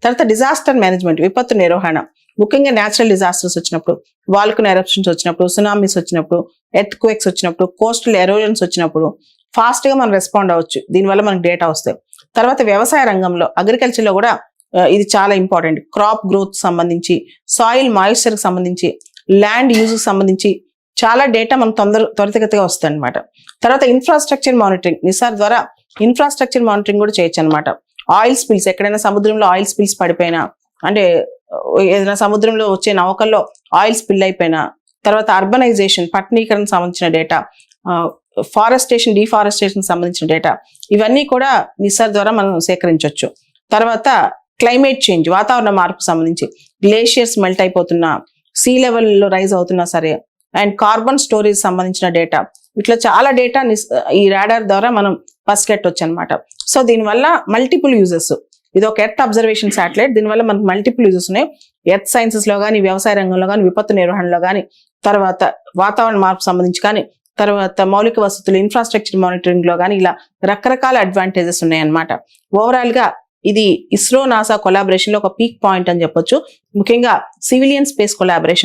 తర్వాత disaster management, విపత్తు నిర్వహణ, ముఖ్యంగా న్యాచురల్ డిజాస్టర్స్ వచ్చినప్పుడు, వాల్కన్ ఎరప్షన్స్ వచ్చినప్పుడు, సునామీస్ వచ్చినప్పుడు, ఎర్త్ క్వేక్స్ వచ్చినప్పుడు, కోస్టల్ ఎరోజన్స్ వచ్చినప్పుడు ఫాస్ట్ గా మనం రెస్పాండ్ అవ్వచ్చు. దీనివల్ల మనకు డేటా వస్తాయి. తర్వాత వ్యవసాయ రంగంలో, అగ్రికల్చర్ లో కూడా ఇది చాలా ఇంపార్టెంట్. క్రాప్ గ్రోత్ సంబంధించి, సాయిల్ మాయిశ్చర్ కి సంబంధించి, ల్యాండ్ యూజ్ కి సంబంధించి చాలా డేటా మనం త్వరితగతిగా వస్తుంది అనమాట. తర్వాత ఇన్ఫ్రాస్ట్రక్చర్ మానిటరింగ్, నిసార్ ద్వారా ఇన్ఫ్రాస్ట్రక్చర్ మానిటరింగ్ కూడా చేయొచ్చు అనమాట. ఆయిల్ స్పిల్స్, ఎక్కడైనా సముద్రంలో ఆయిల్ స్పిల్స్ పడిపోయినా, అంటే ఏదైనా సముద్రంలో వచ్చే నౌకల్లో ఆయిల్ స్పిల్ అయిపోయినా, తర్వాత అర్బనైజేషన్, పట్టణీకరణ సంబంధించిన డేటా, ఫారెస్టేషన్, డిఫారెస్టేషన్ సంబంధించిన డేటా, ఇవన్నీ కూడా నిసార్ ద్వారా మనం సేకరించవచ్చు. తర్వాత క్లైమేట్ చేంజ్, వాతావరణ మార్పు సంబంధించి, గ్లేషియర్స్ మెల్ట్ అయిపోతున్నా, సీ లెవెల్లో రైజ్ అవుతున్నా సరే, అండ్ కార్బన్ స్టోరేజ్ సంబంధించిన డేటా, ఇట్లా చాలా డేటా ఈ రాడార్ ద్వారా మనం పసిగట్టవచ్చు అనమాట. సో దీనివల్ల మల్టిపుల్ యూజెస్, ఇది ఒక ఎర్త్ అబ్జర్వేషన్ శాటిలైట్, దీనివల్ల మనకు మల్టిపుల్ యూజెస్ ఉన్నాయి. ఎర్త్ సైన్సెస్ లో కానీ, వ్యవసాయ రంగంలో కానీ, విపత్తు నిర్వహణలో కానీ, తర్వాత వాతావరణ మార్పు సంబంధించి కానీ, తర్వాత మౌలిక వసతులు, ఇన్ఫ్రాస్ట్రక్చర్ మానిటరింగ్ లో కానీ, ఇలా రకరకాల అడ్వాంటేజెస్ ఉన్నాయన్నమాట. ఓవరాల్ గా ఇది ఇస్రో నాసా కొలాబరేషన్ లో ఒక పీక్ పాయింట్ అని చెప్పొచ్చు. ముఖ్యంగా సివిలియన్ స్పేస్ కొలాబరేషన్